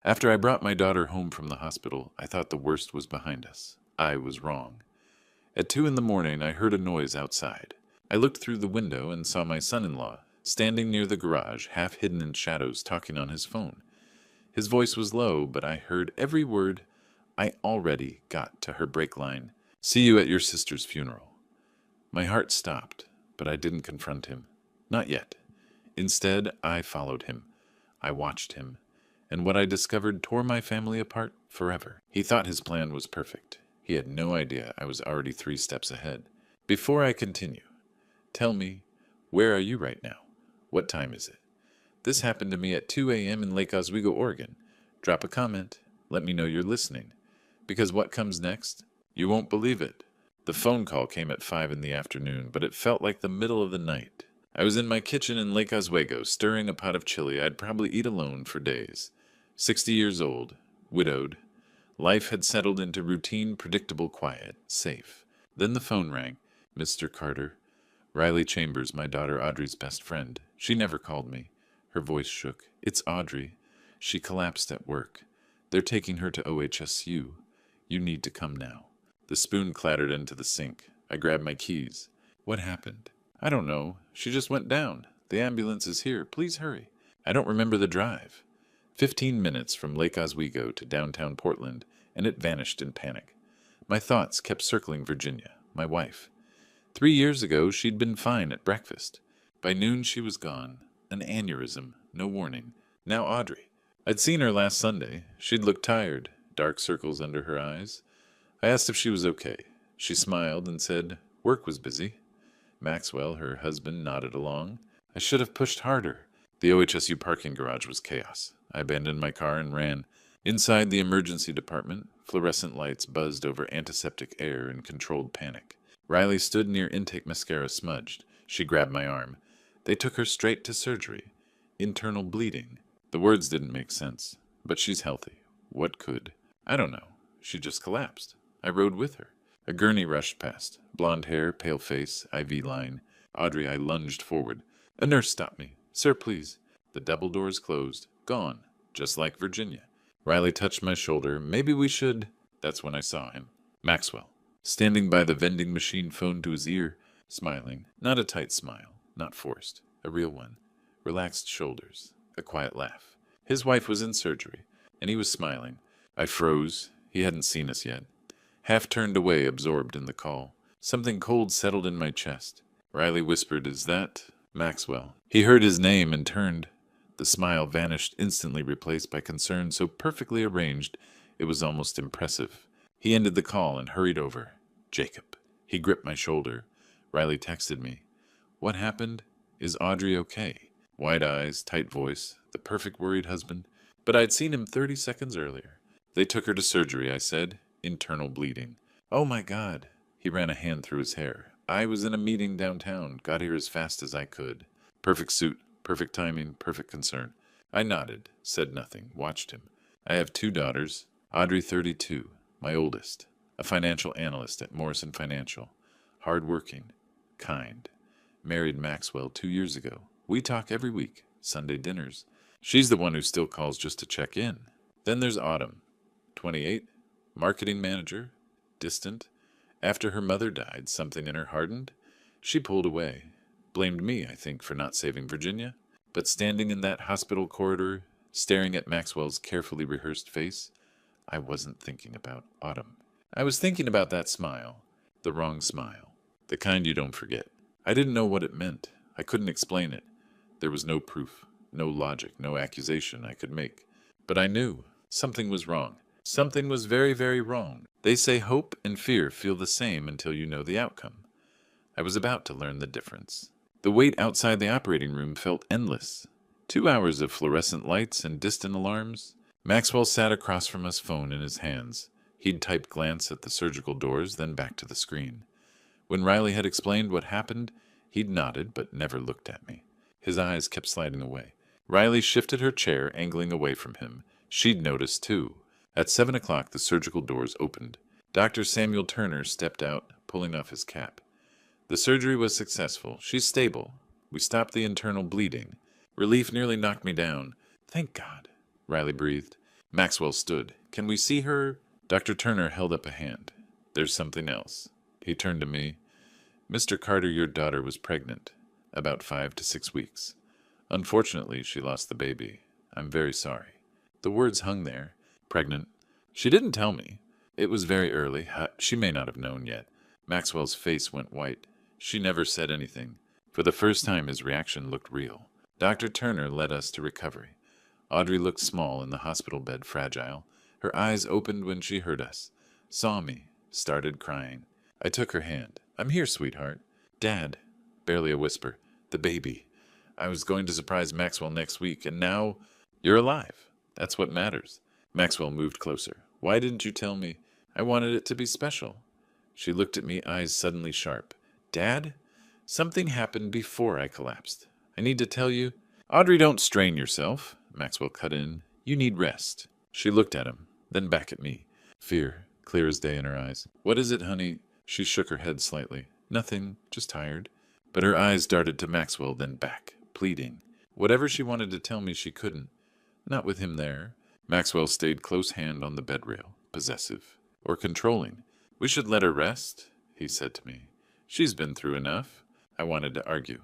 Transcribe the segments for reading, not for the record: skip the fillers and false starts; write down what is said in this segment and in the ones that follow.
After I brought my daughter home from the hospital, I thought the worst was behind us. I was wrong. At 2 in the morning, I heard a noise outside. I looked through the window and saw my son-in-law, standing near the garage, half hidden in shadows, talking on his phone. His voice was low, but I heard every word. I already got to her break line. See you at your sister's funeral. My heart stopped, but I didn't confront him. Not yet. Instead, I followed him. I watched him. And what I discovered tore my family apart forever. He thought his plan was perfect. He had no idea I was already 3 steps ahead. Before I continue, tell me, where are you right now? What time is it? This happened to me at 2 a.m. in Lake Oswego, Oregon. Drop a comment. Let me know you're listening. Because what comes next? You won't believe it. The phone call came at 5 in the afternoon, but it felt like the middle of the night. I was in my kitchen in Lake Oswego, stirring a pot of chili I'd probably eat alone for days. 60 years old, widowed. Life had settled into routine, predictable quiet, safe. Then the phone rang. Mr. Carter. Riley Chambers, my daughter Audrey's best friend. She never called me. Her voice shook. It's Audrey. She collapsed at work. They're taking her to OHSU. You need to come now. The spoon clattered into the sink. I grabbed my keys. What happened? I don't know. She just went down. The ambulance is here. Please hurry. I don't remember the drive. 15 minutes from Lake Oswego to downtown Portland, and it vanished in panic. My thoughts kept circling Virginia, my wife. 3 years ago, she'd been fine at breakfast. By noon, she was gone. An aneurysm, no warning. Now Audrey. I'd seen her last Sunday. She'd looked tired, dark circles under her eyes. I asked if she was okay. She smiled and said, work was busy. Maxwell, her husband, nodded along. I should have pushed harder. The OHSU parking garage was chaos. I abandoned my car and ran. Inside the emergency department, fluorescent lights buzzed over antiseptic air in controlled panic. Riley stood near intake mascara smudged. She grabbed my arm. They took her straight to surgery. Internal bleeding. The words didn't make sense. But she's healthy. What could? I don't know. She just collapsed. I rode with her. A gurney rushed past. Blonde hair, pale face, IV line. Audrey, I lunged forward. A nurse stopped me. Sir, please. The double doors closed. Gone. Just like Virginia. Riley touched my shoulder. Maybe we should... That's when I saw him. Maxwell. Standing by the vending machine, phone to his ear. Smiling. Not a tight smile. Not forced. A real one. Relaxed shoulders. A quiet laugh. His wife was in surgery, and he was smiling. I froze. He hadn't seen us yet. Half turned away, absorbed in the call. Something cold settled in my chest. Riley whispered, is that Maxwell? He heard his name and turned. The smile vanished, instantly replaced by concern so perfectly arranged it was almost impressive. He ended the call and hurried over. Jacob. He gripped my shoulder. Riley texted me. What happened? Is Audrey okay? Wide eyes, tight voice, the perfect worried husband. But I'd seen him 30 seconds earlier. They took her to surgery, I said. Internal bleeding. Oh my God. He ran a hand through his hair. I was in a meeting downtown, got here as fast as I could. Perfect suit, perfect timing, perfect concern. I nodded, said nothing, watched him. I have 2 daughters. Audrey, 32, my oldest. A financial analyst at Morrison Financial. Hard-working. Kind. Married Maxwell 2 years ago. We talk every week. Sunday dinners. She's the one who still calls just to check in. Then there's Autumn. 28. Marketing manager. Distant. After her mother died, something in her hardened. She pulled away. Blamed me, I think, for not saving Virginia. But standing in that hospital corridor, staring at Maxwell's carefully rehearsed face, I wasn't thinking about Autumn. I was thinking about that smile. The wrong smile. The kind you don't forget. I didn't know what it meant. I couldn't explain it. There was no proof, no logic, no accusation I could make. But I knew. Something was wrong. Something was very, very wrong. They say hope and fear feel the same until you know the outcome. I was about to learn the difference. The wait outside the operating room felt endless. 2 hours of fluorescent lights and distant alarms. Maxwell sat across from us, phone in his hands. He'd typed glance at the surgical doors, then back to the screen. When Riley had explained what happened, he'd nodded but never looked at me. His eyes kept sliding away. Riley shifted her chair, angling away from him. She'd noticed, too. At 7 o'clock, the surgical doors opened. Dr. Samuel Turner stepped out, pulling off his cap. The surgery was successful. She's stable. We stopped the internal bleeding. Relief nearly knocked me down. Thank God, Riley breathed. Maxwell stood. Can we see her? Dr. Turner held up a hand. There's something else. He turned to me. Mr. Carter, your daughter was pregnant. About 5 to 6 weeks. Unfortunately, she lost the baby. I'm very sorry. The words hung there. Pregnant. She didn't tell me. It was very early. She may not have known yet. Maxwell's face went white. She never said anything. For the first time, his reaction looked real. Dr. Turner led us to recovery. Audrey looked small in the hospital bed, fragile. Her eyes opened when she heard us. Saw me. Started crying. I took her hand. I'm here, sweetheart. Dad. Barely a whisper. The baby. I was going to surprise Maxwell next week, and now you're alive. That's what matters. Maxwell moved closer. Why didn't you tell me? I wanted it to be special. She looked at me, eyes suddenly sharp. Dad? Something happened before I collapsed. I need to tell you. Audrey, don't strain yourself. Maxwell cut in. You need rest. She looked at him, then back at me. Fear, clear as day in her eyes. What is it, honey? She shook her head slightly. Nothing, just tired. But her eyes darted to Maxwell, then back, pleading. Whatever she wanted to tell me, she couldn't. Not with him there. Maxwell stayed close hand on the bed rail, possessive, or controlling. We should let her rest, he said to me. She's been through enough. I wanted to argue.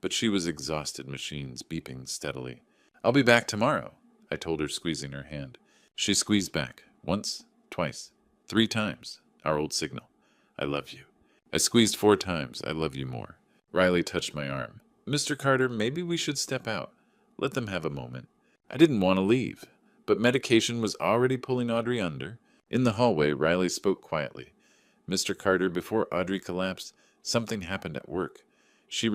But she was exhausted machines beeping steadily. I'll be back tomorrow, I told her, squeezing her hand. She squeezed back, once, twice, 3 times, our old signal. I love you. I squeezed 4 times, I love you more. Riley touched my arm. Mr. Carter, maybe we should step out. Let them have a moment. I didn't want to leave, but medication was already pulling Audrey under. In the hallway, Riley spoke quietly. Mr. Carter, before Audrey collapsed, something happened at work. She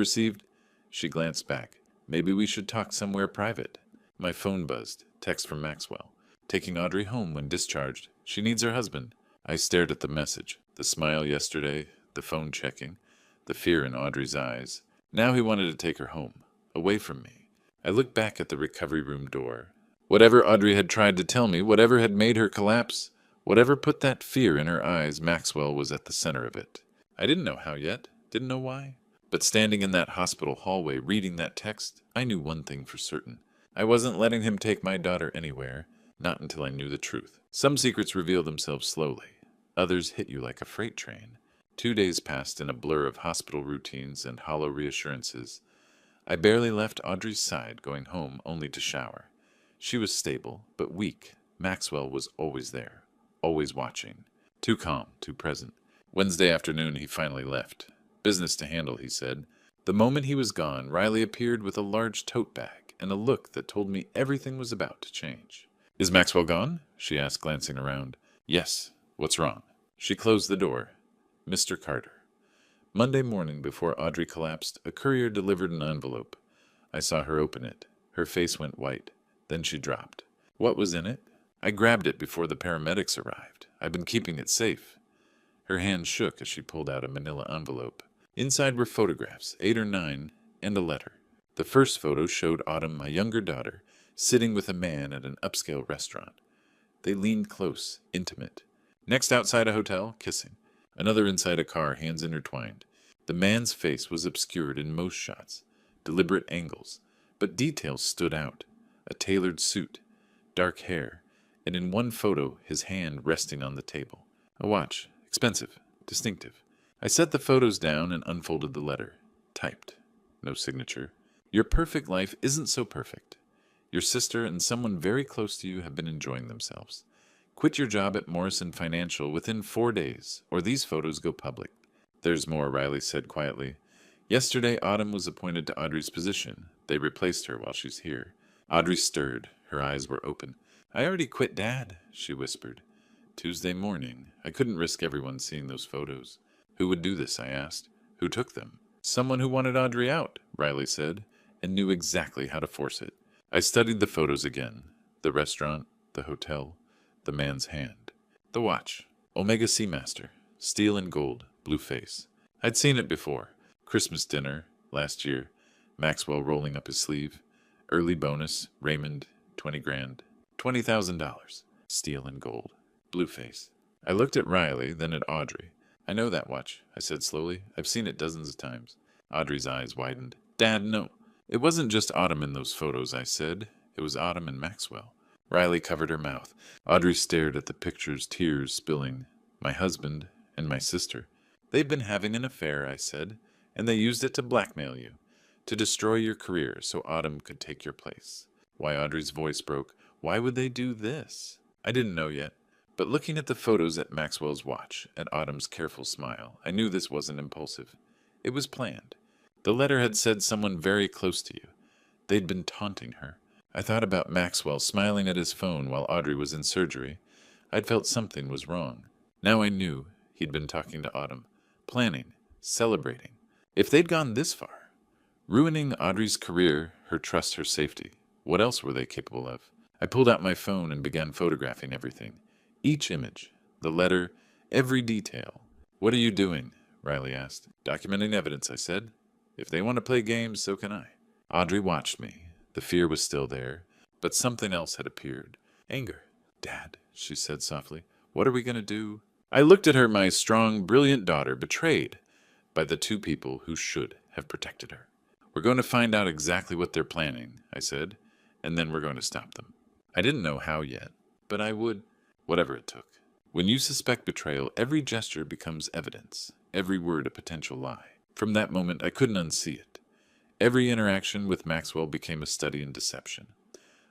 glanced back. Maybe we should talk somewhere private. My phone buzzed. Text from Maxwell. Taking Audrey home when discharged. She needs her husband. I stared at the message. The smile yesterday, the phone checking, the fear in Audrey's eyes. Now he wanted to take her home, away from me. I looked back at the recovery room door. Whatever Audrey had tried to tell me, whatever had made her collapse, whatever put that fear in her eyes, Maxwell was at the center of it. I didn't know how yet, didn't know why. But standing in that hospital hallway, reading that text, I knew one thing for certain. I wasn't letting him take my daughter anywhere, not until I knew the truth. Some secrets reveal themselves slowly. Others hit you like a freight train. 2 days passed in a blur of hospital routines and hollow reassurances. I barely left Audrey's side, going home only to shower. She was stable, but weak. Maxwell was always there, always watching. Too calm, too present. Wednesday afternoon, he finally left. Business to handle, he said. The moment he was gone, Riley appeared with a large tote bag and a look that told me everything was about to change. Is Maxwell gone? She asked, glancing around. Yes. What's wrong? She closed the door. Mr. Carter. Monday morning, before Audrey collapsed, a courier delivered an envelope. I saw her open it. Her face went white. Then she dropped. What was in it? I grabbed it before the paramedics arrived. I've been keeping it safe. Her hand shook as she pulled out a manila envelope. Inside were photographs, 8 or 9, and a letter. The first photo showed Autumn, my younger daughter, sitting with a man at an upscale restaurant. They leaned close, intimate. Next, outside a hotel, kissing. Another inside a car, hands intertwined. The man's face was obscured in most shots, deliberate angles, but details stood out. A tailored suit, dark hair, and in one photo, his hand resting on the table. A watch, expensive, distinctive. I set the photos down and unfolded the letter. Typed. No signature. Your perfect life isn't so perfect. Your sister and someone very close to you have been enjoying themselves. Quit your job at Morrison Financial within 4 days, or these photos go public. There's more, Riley said quietly. Yesterday, Autumn was appointed to Audrey's position. They replaced her while she's here. Audrey stirred. Her eyes were open. I already quit, Dad, she whispered. Tuesday morning. I couldn't risk everyone seeing those photos. Who would do this, I asked. Who took them? Someone who wanted Audrey out, Riley said, and knew exactly how to force it. I studied the photos again. The restaurant, the hotel, the man's hand. The watch. Omega Seamaster. Steel and gold. Blue face. I'd seen it before. Christmas dinner. Last year. Maxwell rolling up his sleeve. Early bonus. Raymond. 20 grand. $20,000. Steel and gold. Blue face. I looked at Riley, then at Audrey. I know that watch, I said slowly. I've seen it dozens of times. Audrey's eyes widened. Dad, no. It wasn't just Autumn in those photos, I said. It was Autumn and Maxwell. Riley covered her mouth. Audrey stared at the pictures, tears spilling. My husband and my sister. They've been having an affair, I said, and they used it to blackmail you, to destroy your career so Autumn could take your place. Why, Audrey's voice broke. Why would they do this? I didn't know yet, but looking at the photos at Maxwell's watch, at Autumn's careful smile, I knew this wasn't impulsive. It was planned. The letter had said someone very close to you. They'd been taunting her. I thought about Maxwell smiling at his phone while Audrey was in surgery. I'd felt something was wrong. Now I knew he'd been talking to Autumn, planning, celebrating. If they'd gone this far, ruining Audrey's career, her trust, her safety, what else were they capable of? I pulled out my phone and began photographing everything. Each image, the letter, every detail. What are you doing? Riley asked. Documenting evidence, I said. If they want to play games, so can I. Audrey watched me. The fear was still there, but something else had appeared. Anger. Dad, she said softly, what are we going to do? I looked at her, my strong, brilliant daughter, betrayed by the two people who should have protected her. We're going to find out exactly what they're planning, I said, and then we're going to stop them. I didn't know how yet, but I would, whatever it took. When you suspect betrayal, every gesture becomes evidence, every word a potential lie. From that moment, I couldn't unsee it. Every interaction with Maxwell became a study in deception.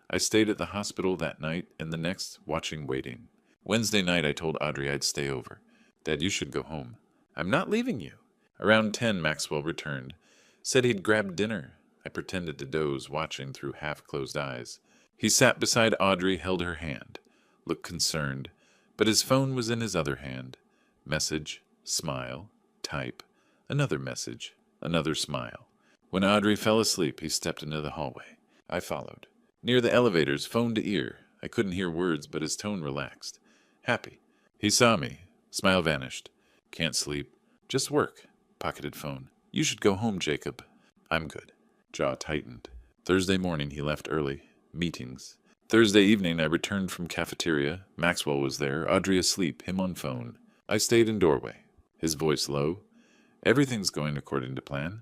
I stayed at the hospital that night and the next, watching, waiting. Wednesday night, I told Audrey I'd stay over. Dad, you should go home. I'm not leaving you. Around 10, Maxwell returned. Said he'd grabbed dinner. I pretended to doze, watching through half-closed eyes. He sat beside Audrey, held her hand, looked concerned, but his phone was in his other hand. Message, smile, type, another message, another smile. When Audrey fell asleep, he stepped into the hallway. I followed. Near the elevators, phone to ear. I couldn't hear words, but his tone relaxed. Happy. He saw me. Smile vanished. Can't sleep. Just work. Pocketed phone. You should go home, Jacob. I'm good. Jaw tightened. Thursday morning, he left early. Meetings. Thursday evening, I returned from cafeteria. Maxwell was there, Audrey asleep, him on phone. I stayed in doorway. His voice low. Everything's going according to plan.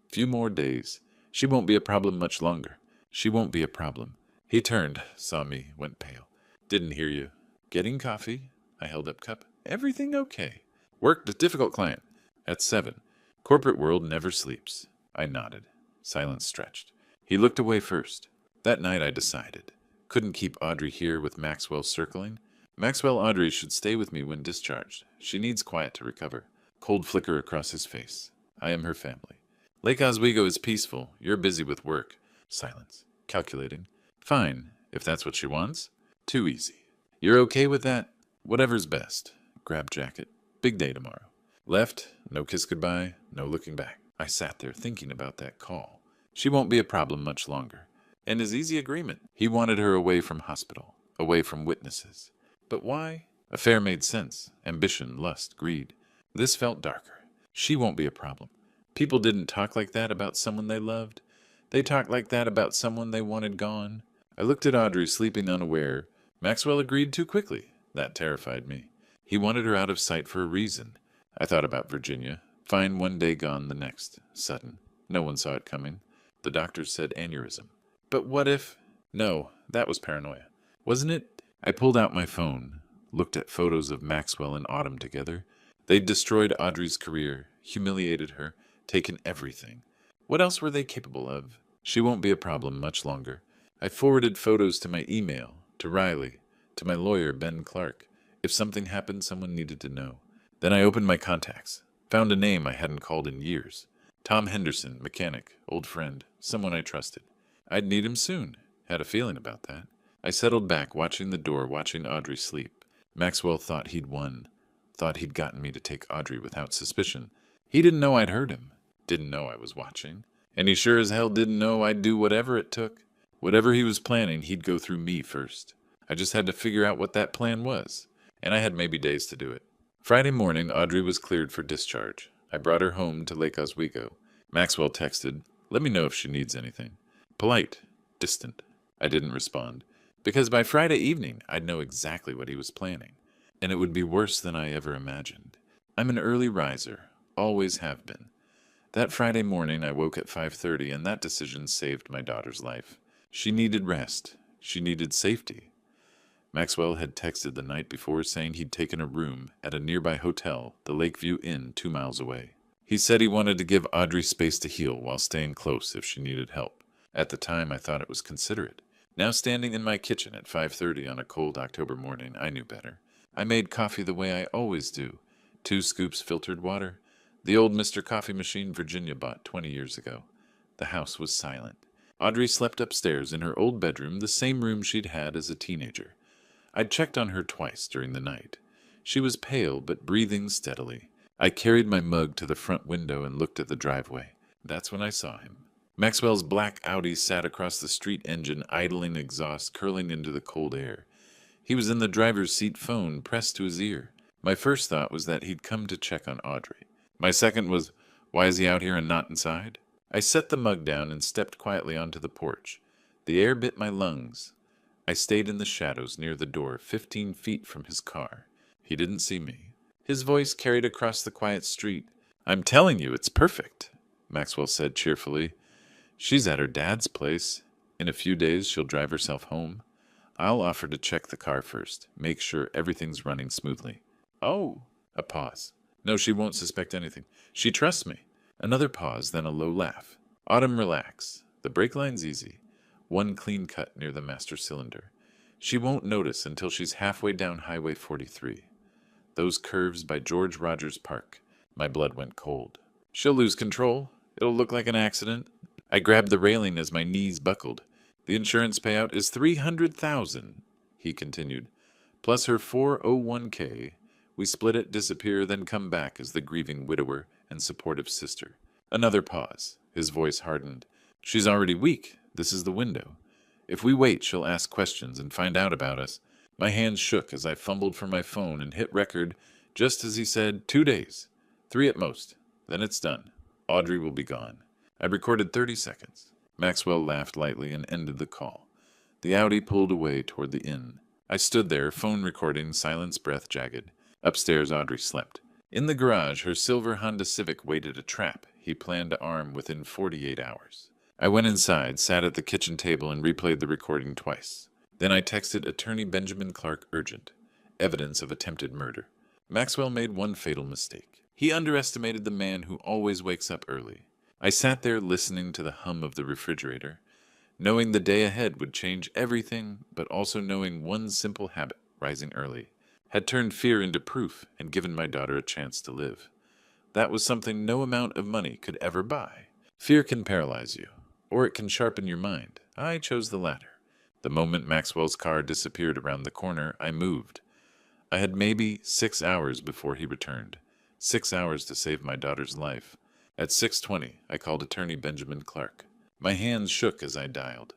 Few more days. She won't be a problem much longer. She won't be a problem. He turned, saw me, went pale. Didn't hear you. Getting coffee? I held up cup. Everything okay. Worked a difficult client. At 7. Corporate world never sleeps. I nodded. Silence stretched. He looked away first. That night I decided. Couldn't keep Audrey here with Maxwell circling. Maxwell Audrey should stay with me when discharged. She needs quiet to recover. Cold flicker across his face. I am her family. Lake Oswego is peaceful. You're busy with work. Silence. Calculating. Fine, if that's what she wants. Too easy. You're okay with that? Whatever's best. Grab jacket. Big day tomorrow. Left. No kiss goodbye. No looking back. I sat there thinking about that call. She won't be a problem much longer. And his easy agreement. He wanted her away from hospital. Away from witnesses. But why? Affair made sense. Ambition, lust, greed. This felt darker. She won't be a problem. People didn't talk like that about someone they loved. They talked like that about someone they wanted gone. I looked at Audrey, sleeping unaware. Maxwell agreed too quickly. That terrified me. He wanted her out of sight for a reason. I thought about Virginia. Fine one day, gone the next. Sudden. No one saw it coming. The doctors said aneurysm. But what if... No, that was paranoia. Wasn't it? I pulled out my phone, looked at photos of Maxwell and Autumn together. They'd destroyed Audrey's career, humiliated her, taken everything. What else were they capable of? She won't be a problem much longer. I forwarded photos to my email, to Riley, to my lawyer, Ben Clark. If something happened, someone needed to know. Then I opened my contacts, found a name I hadn't called in years. Tom Henderson, mechanic, old friend, someone I trusted. I'd need him soon. Had a feeling about that. I settled back, watching the door, watching Audrey sleep. Maxwell thought he'd won. Thought he'd gotten me to take Audrey without suspicion. He didn't know I'd heard him. Didn't know I was watching. And he sure as hell didn't know I'd do whatever it took. Whatever he was planning, he'd go through me first. I just had to figure out what that plan was. And I had maybe days to do it. Friday morning, Audrey was cleared for discharge. I brought her home to Lake Oswego. Maxwell texted, "Let me know if she needs anything." Polite, distant. I didn't respond. Because by Friday evening, I'd know exactly what he was planning. And it would be worse than I ever imagined. I'm an early riser. Always have been. That Friday morning, I woke at 5:30, and that decision saved my daughter's life. She needed rest. She needed safety. Maxwell had texted the night before saying he'd taken a room at a nearby hotel, the Lakeview Inn, 2 miles away. He said he wanted to give Audrey space to heal while staying close if she needed help. At the time, I thought it was considerate. Now standing in my kitchen at 5:30 on a cold October morning, I knew better. I made coffee the way I always do. 2 scoops filtered water. The old Mr. Coffee machine Virginia bought 20 years ago. The house was silent. Audrey slept upstairs in her old bedroom, the same room she'd had as a teenager. I'd checked on her twice during the night. She was pale but breathing steadily. I carried my mug to the front window and looked at the driveway. That's when I saw him. Maxwell's black Audi sat across the street, engine idling, exhaust curling into the cold air. He was in the driver's seat, phone pressed to his ear. My first thought was that he'd come to check on Audrey. My second was, why is he out here and not inside? I set the mug down and stepped quietly onto the porch. The air bit my lungs. I stayed in the shadows near the door, 15 feet from his car. He didn't see me. His voice carried across the quiet street. I'm telling you, it's perfect, Maxwell said cheerfully. She's at her dad's place. In a few days, she'll drive herself home. I'll offer to check the car first, make sure everything's running smoothly. Oh, a pause. No, she won't suspect anything. She trusts me. Another pause, then a low laugh. Autumn, relax. The brake line's easy. One clean cut near the master cylinder. She won't notice until she's halfway down Highway 43. Those curves by George Rogers Park. My blood went cold. She'll lose control. It'll look like an accident. I grabbed the railing as my knees buckled. The insurance payout is $300,000, he continued, plus her 401k. We split it, disappear, then come back as the grieving widower and supportive sister. Another pause. His voice hardened. She's already weak. This is the window. If we wait, she'll ask questions and find out about us. My hands shook as I fumbled for my phone and hit record just as he said, 2 days. 3 at most. Then it's done. Audrey will be gone. I recorded 30 seconds. Maxwell laughed lightly and ended the call. The Audi pulled away toward the inn. I stood there, phone recording, silence, breath jagged. Upstairs, Audrey slept. In the garage, her silver Honda Civic waited a trap he planned to arm within 48 hours. I went inside, sat at the kitchen table, and replayed the recording twice. Then I texted Attorney Benjamin Clark urgent. Evidence of attempted murder. Maxwell made one fatal mistake. He underestimated the man who always wakes up early. I sat there listening to the hum of the refrigerator, knowing the day ahead would change everything, but also knowing one simple habit, rising early, had turned fear into proof and given my daughter a chance to live. That was something no amount of money could ever buy. Fear can paralyze you, or it can sharpen your mind. I chose the latter. The moment Maxwell's car disappeared around the corner, I moved. I had maybe 6 hours before he returned. 6 hours to save my daughter's life. At 6:20, I called Attorney Benjamin Clark. My hands shook as I dialed.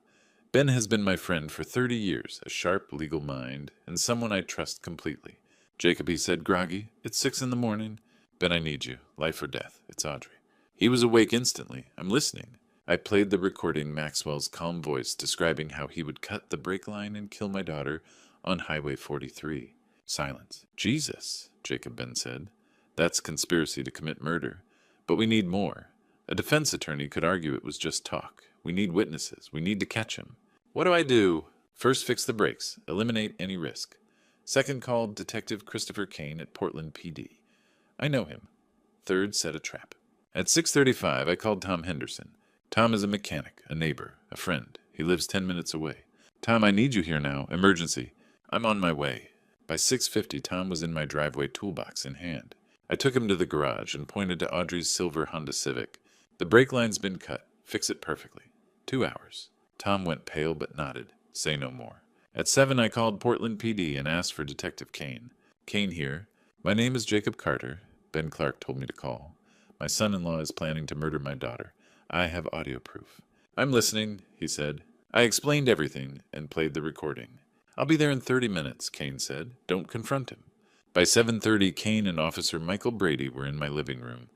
Ben has been my friend for 30 years, a sharp legal mind, and someone I trust completely. Jacob, he said, groggy, it's 6 in the morning. Ben, I need you. Life or death. It's Audrey. He was awake instantly. I'm listening. I played the recording, Maxwell's calm voice describing how he would cut the brake line and kill my daughter on Highway 43. Silence. Jesus, Jacob Ben said. That's conspiracy to commit murder. But we need more. A defense attorney could argue it was just talk. We need witnesses. We need to catch him. What do I do? First, fix the brakes. Eliminate any risk. Second, call Detective Christopher Kane at Portland PD. I know him. Third, set a trap. At 6:35, I called Tom Henderson. Tom is a mechanic, a neighbor, a friend. He lives 10 minutes away. Tom, I need you here now. Emergency. I'm on my way. By 6:50, Tom was in my driveway, toolbox in hand. I took him to the garage and pointed to Audrey's silver Honda Civic. The brake line's been cut. Fix it perfectly. 2 hours. Tom went pale but nodded. Say no more. At 7, I called Portland PD and asked for Detective Kane. Kane here. My name is Jacob Carter. Ben Clark told me to call. My son-in-law is planning to murder my daughter. I have audio proof. I'm listening, he said. I explained everything and played the recording. I'll be there in 30 minutes, Kane said. Don't confront him. By 7:30, Kane and Officer Michael Brady were in my living room.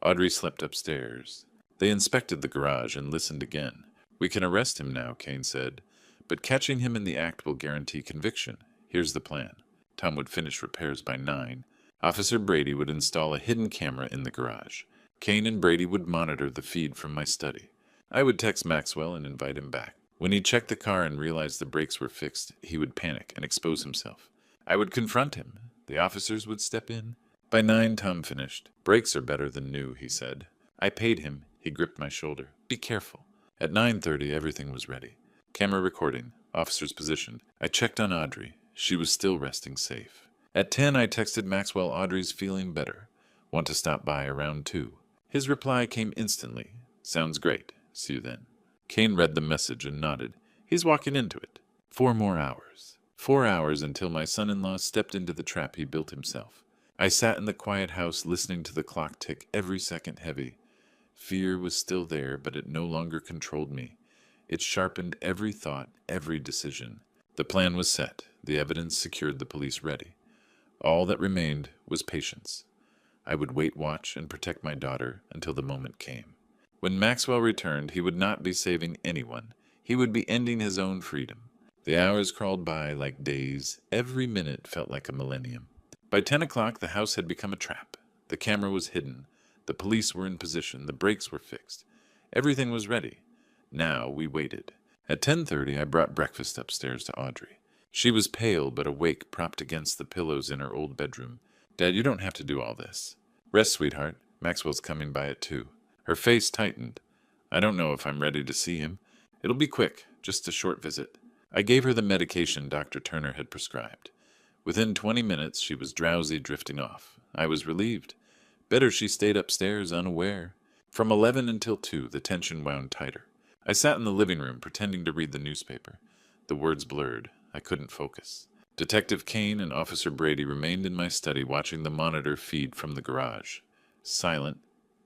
Audrey slept upstairs. They inspected the garage and listened again. We can arrest him now, Kane said, but catching him in the act will guarantee conviction. Here's the plan. Tom would finish repairs by 9. Officer Brady would install a hidden camera in the garage. Kane and Brady would monitor the feed from my study. I would text Maxwell and invite him back. When he checked the car and realized the brakes were fixed, he would panic and expose himself. I would confront him. The officers would step in. By 9, Tom finished. Brakes are better than new, he said. I paid him. He gripped my shoulder. Be careful. At 9:30, everything was ready. Camera recording. Officers positioned. I checked on Audrey. She was still resting safe. At 10, I texted Maxwell Audrey's feeling better. Want to stop by around 2. His reply came instantly. Sounds great. See you then. Kane read the message and nodded. He's walking into it. 4 more hours. 4 hours until my son-in-law stepped into the trap he built himself. I sat in the quiet house listening to the clock tick every second heavy. Fear was still there, but it no longer controlled me. It sharpened every thought, every decision. The plan was set. The evidence secured, the police ready. All that remained was patience. I would wait, watch, and protect my daughter until the moment came. When Maxwell returned, he would not be saving anyone. He would be ending his own freedom. The hours crawled by like days. Every minute felt like a millennium. By 10 o'clock, the house had become a trap. The camera was hidden. The police were in position. The brakes were fixed. Everything was ready. Now we waited. At 10:30, I brought breakfast upstairs to Audrey. She was pale but awake, propped against the pillows in her old bedroom. Dad, you don't have to do all this. Rest, sweetheart. Maxwell's coming by at 2. Her face tightened. I don't know if I'm ready to see him. It'll be quick, just a short visit. I gave her the medication Dr. Turner had prescribed. Within 20 minutes, she was drowsy, drifting off. I was relieved. Better she stayed upstairs, unaware. From 11 until 2, the tension wound tighter. I sat in the living room, pretending to read the newspaper. The words blurred. I couldn't focus. Detective Kane and Officer Brady remained in my study, watching the monitor feed from the garage. Silent,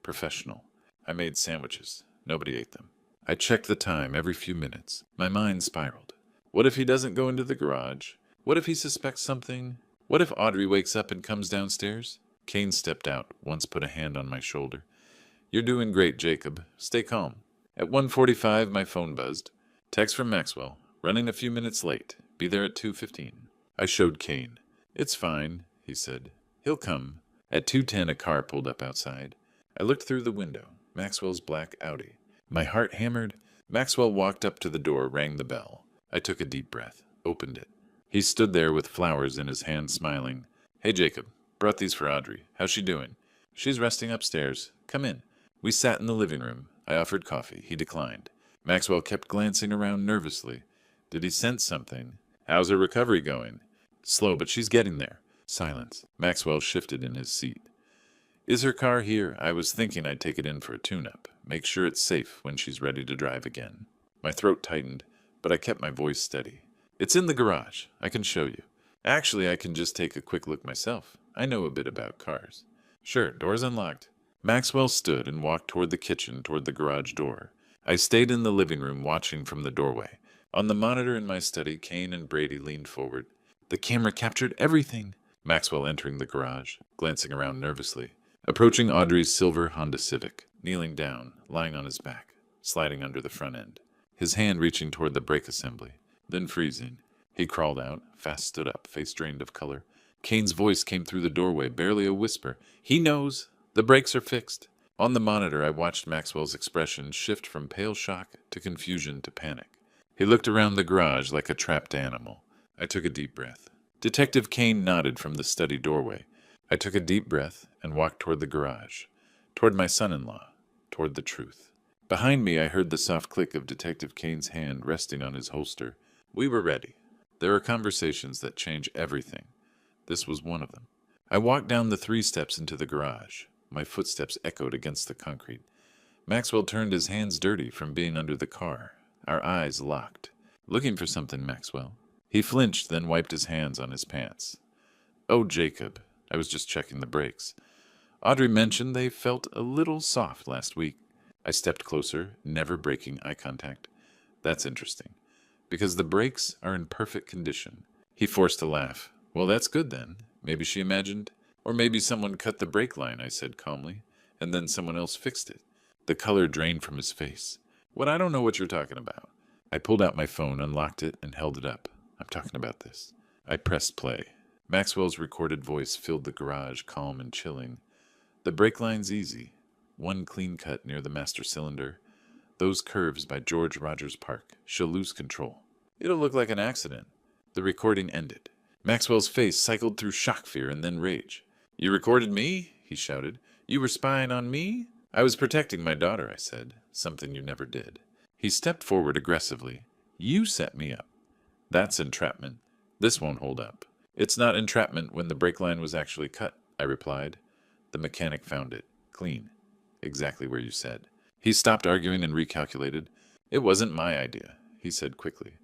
professional. I made sandwiches. Nobody ate them. I checked the time every few minutes. My mind spiraled. What if he doesn't go into the garage? What if he suspects something? What if Audrey wakes up and comes downstairs? Kane stepped out, once put a hand on my shoulder. You're doing great, Jacob. Stay calm. At 1:45, my phone buzzed. Text from Maxwell. Running a few minutes late. Be there at 2:15. I showed Kane. It's fine, he said. He'll come. At 2:10, a car pulled up outside. I looked through the window. Maxwell's black Audi. My heart hammered. Maxwell walked up to the door, rang the bell. I took a deep breath, opened it. He stood there with flowers in his hand, smiling. Hey, Jacob. Brought these for Audrey. How's she doing? She's resting upstairs. Come in. We sat in the living room. I offered coffee. He declined. Maxwell kept glancing around nervously. Did he sense something? How's her recovery going? Slow, but she's getting there. Silence. Maxwell shifted in his seat. Is her car here? I was thinking I'd take it in for a tune-up. Make sure it's safe when she's ready to drive again. My throat tightened, but I kept my voice steady. It's in the garage. I can show you. Actually, I can just take a quick look myself. I know a bit about cars. Sure, door's unlocked. Maxwell stood and walked toward the kitchen, toward the garage door. I stayed in the living room, watching from the doorway. On the monitor in my study, Kane and Brady leaned forward. The camera captured everything. Maxwell entering the garage, glancing around nervously. Approaching Audrey's silver Honda Civic, kneeling down, lying on his back, sliding under the front end. His hand reaching toward the brake assembly, then freezing. He crawled out, fast stood up, face drained of color. Kane's voice came through the doorway, barely a whisper. He knows. The brakes are fixed. On the monitor, I watched Maxwell's expression shift from pale shock to confusion to panic. He looked around the garage like a trapped animal. I took a deep breath. Detective Kane nodded from the study doorway. I took a deep breath and walked toward the garage, toward my son-in-law, toward the truth. Behind me, I heard the soft click of Detective Kane's hand resting on his holster. We were ready. There are conversations that change everything. This was one of them. I walked down the 3 steps into the garage. My footsteps echoed against the concrete. Maxwell turned, his hands dirty from being under the car. Our eyes locked. Looking for something, Maxwell. He flinched, then wiped his hands on his pants. Oh, Jacob. I was just checking the brakes. Audrey mentioned they felt a little soft last week. I stepped closer, never breaking eye contact. That's interesting, because the brakes are in perfect condition. He forced a laugh. Well, that's good then. Maybe she imagined. Or maybe someone cut the brake line, I said calmly, and then someone else fixed it. The color drained from his face. What? I don't know what you're talking about. I pulled out my phone, unlocked it, and held it up. I'm talking about this. I pressed play. Maxwell's recorded voice filled the garage, calm and chilling. The brake line's easy. One clean cut near the master cylinder. Those curves by George Rogers Park. She'll lose control. It'll look like an accident. The recording ended. Maxwell's face cycled through shock, fear, and then rage. You recorded me? He shouted. You were spying on me? I was protecting my daughter, I said. Something you never did. He stepped forward aggressively. You set me up. That's entrapment. This won't hold up. It's not entrapment when the brake line was actually cut, I replied. The mechanic found it. Clean. Exactly where you said. He stopped arguing and recalculated. It wasn't my idea, he said quickly.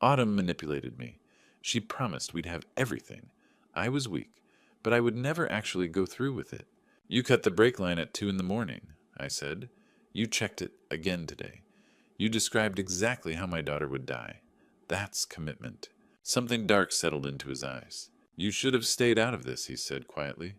Autumn manipulated me. She promised we'd have everything. I was weak, but I would never actually go through with it. You cut the brake line at 2 a.m, I said. You checked it again today. You described exactly how my daughter would die. That's commitment. Something dark settled into his eyes. You should have stayed out of this, he said quietly.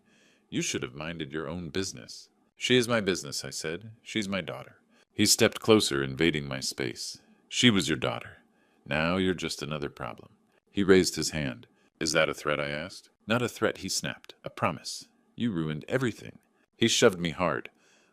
You should have minded your own business. She is my business, I said. She's my daughter. He stepped closer, invading my space. She was your daughter. Now you're just another problem. He raised his hand. Is that a threat, I asked. Not a threat, he snapped. A promise. You ruined everything. He shoved me hard.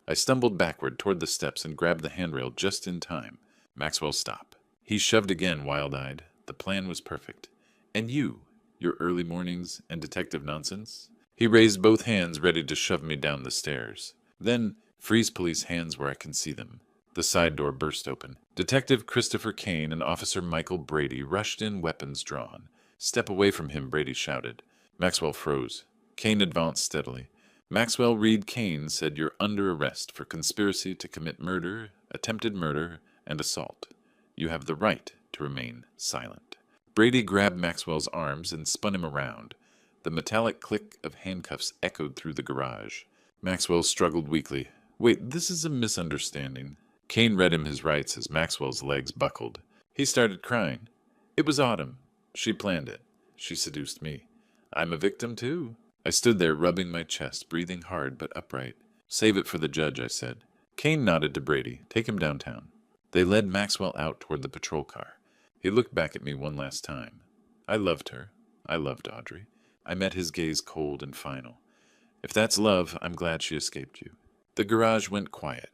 I stumbled backward toward the steps and grabbed the handrail just in time. Maxwell, stop. He shoved again, wild-eyed. The plan was perfect. And you, your early mornings and detective nonsense? He raised both hands, ready to shove me down the stairs. Then, freeze police hands where I can see them. The side door burst open. Detective Christopher Kane and Officer Michael Brady rushed in, weapons drawn. Step away from him, Brady shouted. Maxwell froze. Kane advanced steadily. Maxwell Reed Kane said you're under arrest for conspiracy to commit murder, attempted murder, and assault. You have the right to remain silent. Brady grabbed Maxwell's arms and spun him around. The metallic click of handcuffs echoed through the garage. Maxwell struggled weakly. Wait, this is a misunderstanding. Kane read him his rights as Maxwell's legs buckled. He started crying. It was Autumn. She planned it. She seduced me. I'm a victim, too. I stood there, rubbing my chest, breathing hard but upright. Save it for the judge, I said. Kane nodded to Brady. Take him downtown. They led Maxwell out toward the patrol car. He looked back at me one last time. I loved her. I loved Audrey. I met his gaze cold and final. If that's love, I'm glad she escaped you. The garage went quiet.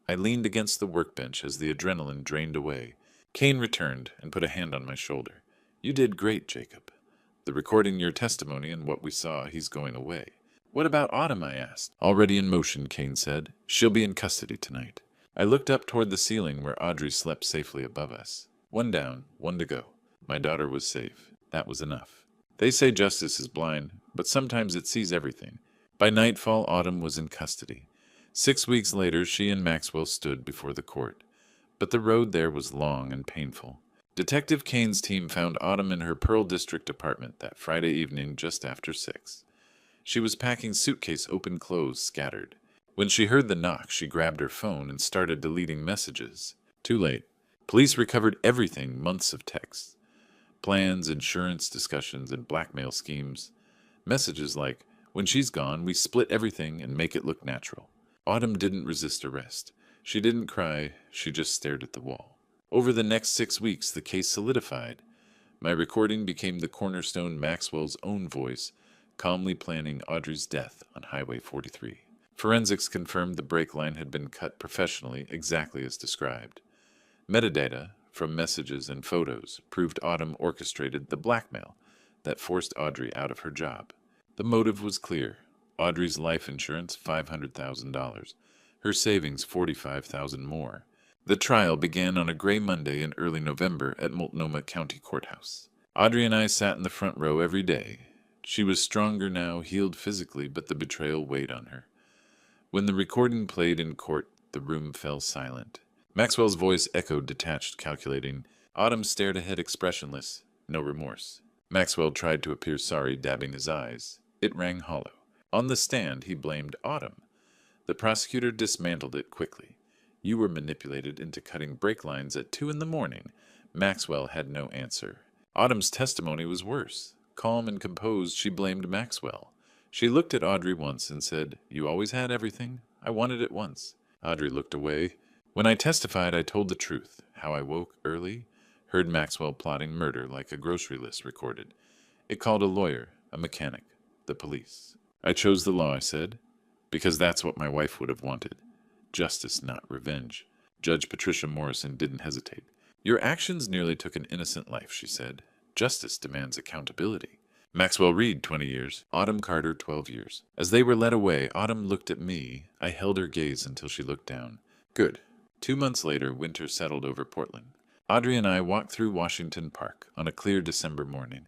I leaned against the workbench as the adrenaline drained away. Kane returned and put a hand on my shoulder. You did great, Jacob. The recording your testimony and what we saw, he's going away. What about Autumn, I asked. Already in motion, Kane said. She'll be in custody tonight. I looked up toward the ceiling where Audrey slept safely above us. One down, one to go. My daughter was safe. That was enough. They say justice is blind, but sometimes it sees everything. By nightfall, Autumn was in custody. 6 weeks later, she and Maxwell stood before the court. But the road there was long and painful. Detective Kane's team found Autumn in her Pearl District apartment that Friday evening just after 6. She was packing suitcase open clothes scattered. When she heard the knock, she grabbed her phone and started deleting messages. Too late. Police recovered everything, months of texts. Plans, insurance discussions, and blackmail schemes. Messages like, when she's gone, we split everything and make it look natural. Autumn didn't resist arrest. She didn't cry, she just stared at the wall. Over the next 6 weeks, the case solidified. My recording became the cornerstone Maxwell's own voice, calmly planning Audrey's death on Highway 43. Forensics confirmed the brake line had been cut professionally, exactly as described. Metadata, from messages and photos, proved Autumn orchestrated the blackmail that forced Audrey out of her job. The motive was clear. Audrey's life insurance, $500,000. Her savings, $45,000 more. The trial began on a gray Monday in early November at Multnomah County Courthouse. Audrey and I sat in the front row every day. She was stronger now, healed physically, but the betrayal weighed on her. When the recording played in court, the room fell silent. Maxwell's voice echoed detached, calculating. Autumn stared ahead expressionless, no remorse. Maxwell tried to appear sorry, dabbing his eyes. It rang hollow. On the stand, he blamed Autumn. The prosecutor dismantled it quickly. You were manipulated into cutting brake lines at 2 a.m. Maxwell had no answer. Autumn's testimony was worse. Calm and composed, she blamed Maxwell. She looked at Audrey once and said, You always had everything. I wanted it once. Audrey looked away. When I testified, I told the truth. How I woke early, heard Maxwell plotting murder like a grocery list recorded. It called a lawyer, a mechanic, the police. I chose the law, I said, because that's what my wife would have wanted. Justice, not revenge. Judge Patricia Morrison didn't hesitate. Your actions nearly took an innocent life, she said. Justice demands accountability. Maxwell Reed, 20 years. Autumn Carter, 12 years. As they were led away, Autumn looked at me. I held her gaze until she looked down. Good. 2 months later, winter settled over Portland. Audrey and I walked through Washington Park on a clear December morning.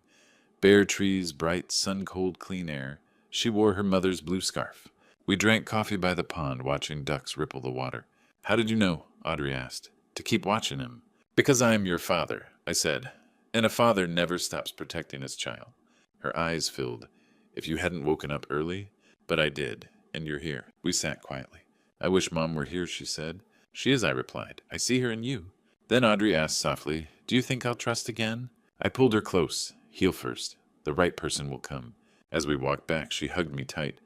Bare trees, bright, sun-cold, clean air. She wore her mother's blue scarf. We drank coffee by the pond, watching ducks ripple the water. How did you know? Audrey asked. To keep watching him. Because I am your father, I said. And a father never stops protecting his child. Her eyes filled. If you hadn't woken up early? But I did, and you're here. We sat quietly. I wish Mom were here, she said. She is, I replied. I see her in you. Then Audrey asked softly, Do you think I'll trust again? I pulled her close, heel first. The right person will come. As we walked back, she hugged me tight.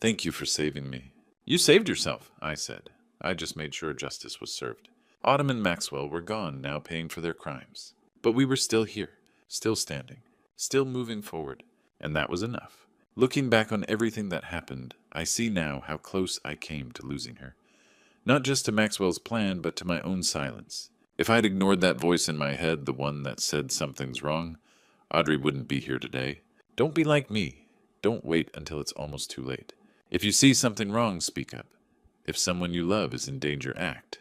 Thank you for saving me. You saved yourself, I said. I just made sure justice was served. Autumn and Maxwell were gone, now paying for their crimes. But we were still here, still standing, still moving forward, and that was enough. Looking back on everything that happened, I see now how close I came to losing her. Not just to Maxwell's plan, but to my own silence. If I'd ignored that voice in my head, the one that said something's wrong, Audrey wouldn't be here today. Don't be like me. Don't wait until it's almost too late. If you see something wrong, speak up. If someone you love is in danger, act.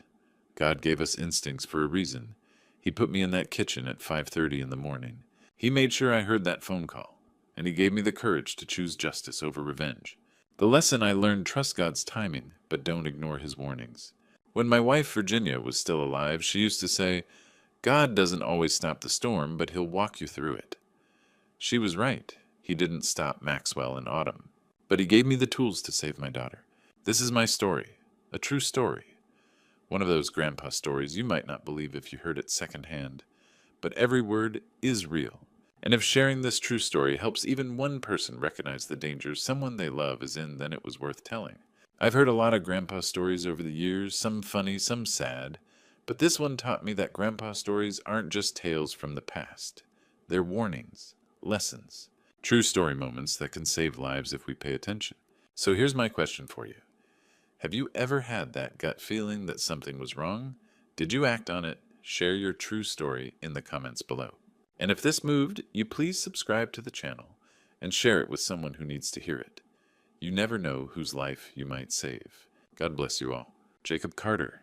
God gave us instincts for a reason. He put me in that kitchen at 5:30 in the morning. He made sure I heard that phone call, and he gave me the courage to choose justice over revenge. The lesson I learned: trust God's timing, but don't ignore his warnings. When my wife Virginia was still alive, she used to say, God doesn't always stop the storm, but he'll walk you through it. She was right. He didn't stop Maxwell and Autumn, but he gave me the tools to save my daughter. This is my story, a true story. One of those grandpa stories you might not believe if you heard it secondhand, but every word is real. And if sharing this true story helps even one person recognize the dangers someone they love is in, then it was worth telling. I've heard a lot of grandpa stories over the years, some funny, some sad, but this one taught me that grandpa stories aren't just tales from the past. They're warnings, lessons, true story moments that can save lives if we pay attention. So here's my question for you. Have you ever had that gut feeling that something was wrong? Did you act on it? Share your true story in the comments below. And if this moved, you please subscribe to the channel and share it with someone who needs to hear it. You never know whose life you might save. God bless you all. Jacob Carter.